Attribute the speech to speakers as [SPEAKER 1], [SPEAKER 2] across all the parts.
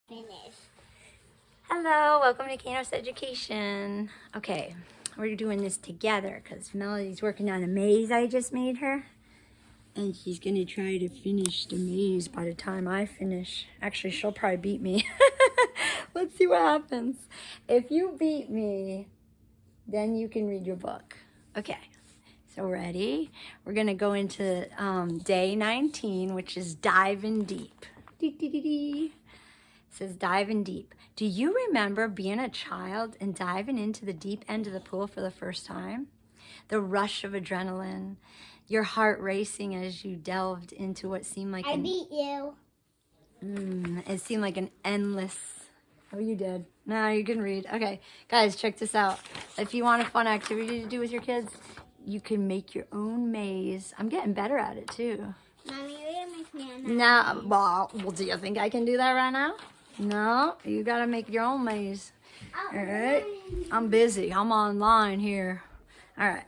[SPEAKER 1] Finish.
[SPEAKER 2] Hello, welcome to Kanos Education. Okay, we're doing this together because Melody's working on a maze I just made her. And she's gonna try to finish the maze by the time I finish. Actually, she'll probably beat me. Let's see what happens. If you beat me, then you can read your book. Okay, so ready? We're gonna go into day 19, which is diving deep. Dee. Says diving deep. Do you remember being a child and diving into the deep end of the pool for the first time? The rush of adrenaline, your heart racing as you delved into what seemed like
[SPEAKER 1] I beat you.
[SPEAKER 2] It seemed like an endless. Oh, you did. No, you can read. Okay, guys, check this out. If you want a fun activity to do with your kids, you can make your own maze. I'm getting better at it too.
[SPEAKER 1] Mommy, you're gonna make me a
[SPEAKER 2] No, well, do you think I can do that right now? No, you gotta make your own maze. All right, I'm busy. I'm online here. All right.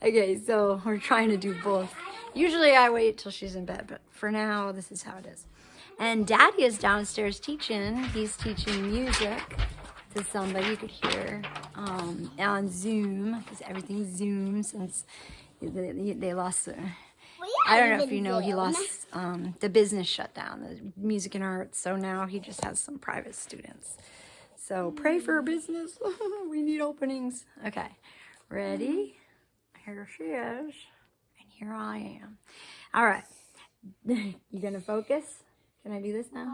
[SPEAKER 2] Okay, so we're trying to do both. Usually I wait till she's in bed, but for now, this is how it is. And Daddy is downstairs teaching. He's teaching music to somebody you could hear on Zoom, because everything's Zoom since they lost the... I don't know if you know, he lost the business shut down, the music and arts, so now he just has some private students. So pray for business. We need openings. Okay, ready? Here she is, and here I am. All right, you gonna focus? Can I do this now?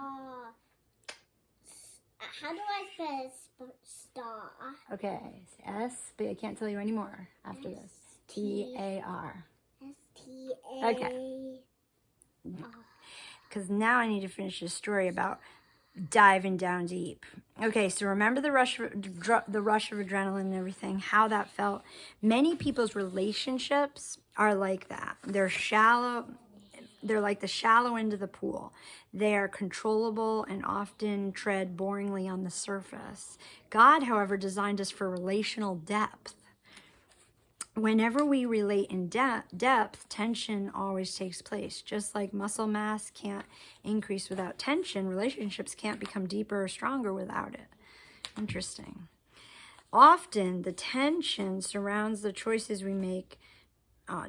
[SPEAKER 1] How do I spell star?
[SPEAKER 2] Okay, S, but I can't tell you anymore after this. T-A-R.
[SPEAKER 1] S-T-A.
[SPEAKER 2] Okay. Because now I need to finish this story about diving down deep. Okay, so remember the rush of adrenaline and everything, how that felt. Many people's relationships are like that. They're shallow. They're like the shallow end of the pool. They are controllable and often tread boringly on the surface. God, however, designed us for relational depth. Whenever we relate in depth, tension always takes place. Just like muscle mass can't increase without tension, relationships can't become deeper or stronger without it. Interesting. Often, the tension surrounds the choices we make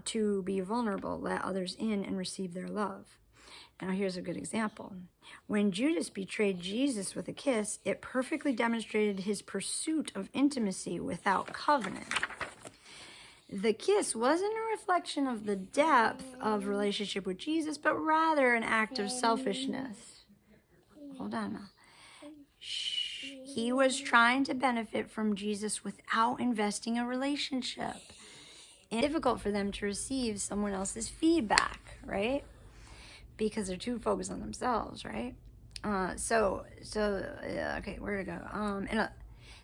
[SPEAKER 2] to be vulnerable, let others in, and receive their love. Now, here's a good example. When Judas betrayed Jesus with a kiss, it perfectly demonstrated his pursuit of intimacy without covenant. The kiss wasn't a reflection of the depth of relationship with Jesus, but rather an act of selfishness. Hold on now. Shh. He was trying to benefit from Jesus without investing a relationship. It's difficult for them to receive someone else's feedback, right? Because they're too focused on themselves, right? Okay, where to go?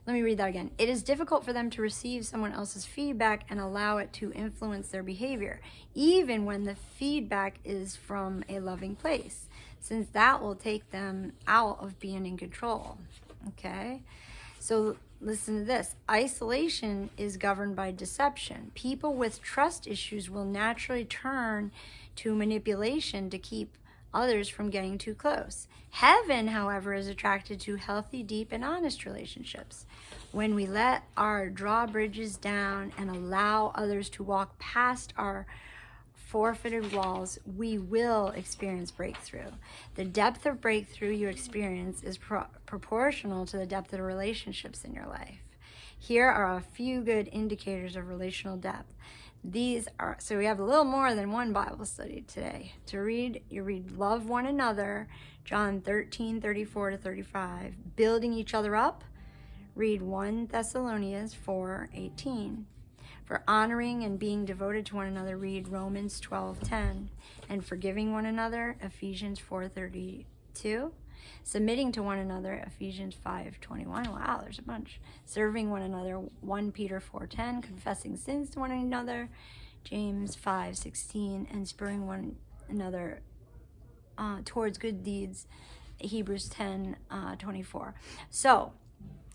[SPEAKER 2] Let me read that again. It is difficult for them to receive someone else's feedback and allow it to influence their behavior, even when the feedback is from a loving place, since that will take them out of being in control. Okay? So listen to this. Isolation is governed by deception. People with trust issues will naturally turn to manipulation to keep others from getting too close. Heaven, however, is attracted to healthy, deep, and honest relationships. When we let our drawbridges down and allow others to walk past our forfeited walls, we will experience breakthrough. The depth of breakthrough you experience is proportional to the depth of the relationships in your life. Here are a few good indicators of relational depth. These are, so we have a little more than one Bible study today. To read, you read love one another, John 13:34-35. Building each other up, read 1 Thessalonians 4:18. For honoring and being devoted to one another, read Romans 12:10. And forgiving one another, Ephesians 4:32. Submitting to one another, Ephesians 5:21. Wow, there's a bunch. Serving one another, 1 Peter 4:10. Confessing sins to one another, James 5:16. And spurring one another towards good deeds, Hebrews 10:24. So,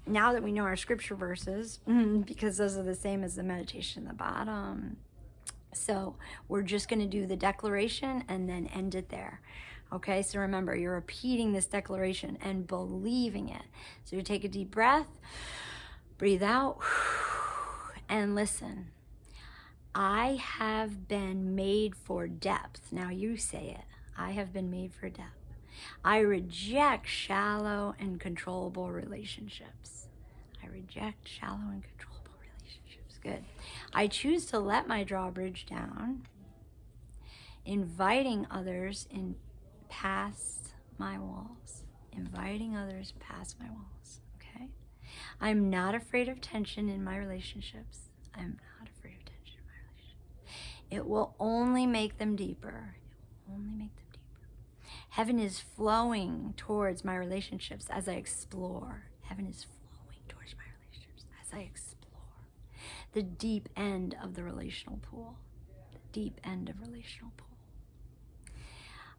[SPEAKER 2] now that we know our scripture verses, because those are the same as the meditation at the bottom, so we're just going to do the declaration and then end it there. Okay, so remember, you're repeating this declaration and believing it. So you take a deep breath, breathe out, and listen. I have been made for depth. Now you say it. I have been made for depth. I reject shallow and controllable relationships. I reject shallow and controllable relationships. Good. I choose to let my drawbridge down, inviting others in past my walls. Inviting others past my walls. Okay? I'm not afraid of tension in my relationships. I'm not afraid of tension in my relationships. It will only make them deeper. It will only make them deeper. Heaven is flowing towards my relationships as I explore. Heaven is flowing towards my relationships as I explore. The deep end of the relational pool. The deep end of relational pool.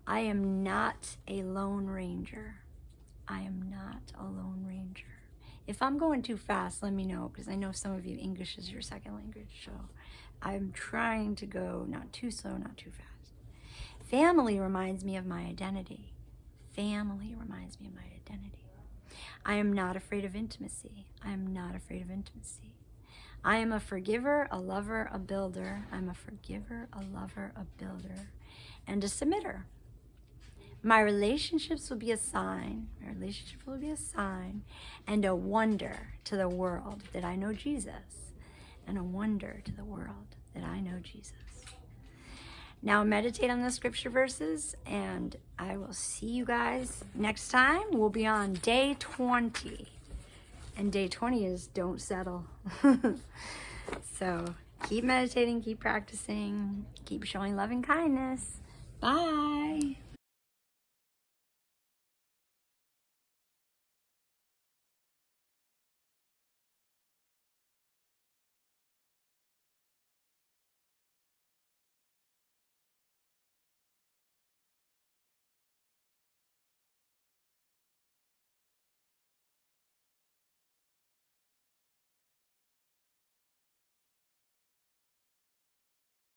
[SPEAKER 2] I am not a lone ranger. I am not a lone ranger. If I'm going too fast, let me know, because I know some of you English is your second language, so I'm trying to go not too slow, not too fast. Family reminds me of my identity. Family reminds me of my identity. I am not afraid of intimacy. I am not afraid of intimacy. I am a forgiver, a lover, a builder. I'm a forgiver, a lover, a builder, and a submitter. My relationships will be a sign. My relationship will be a sign and a wonder to the world that I know Jesus. And a wonder to the world that I know Jesus. Now meditate on the scripture verses, and I will see you guys next time. We'll be on day 20. And day 20 is don't settle. So keep meditating, keep practicing, keep showing love and kindness. Bye.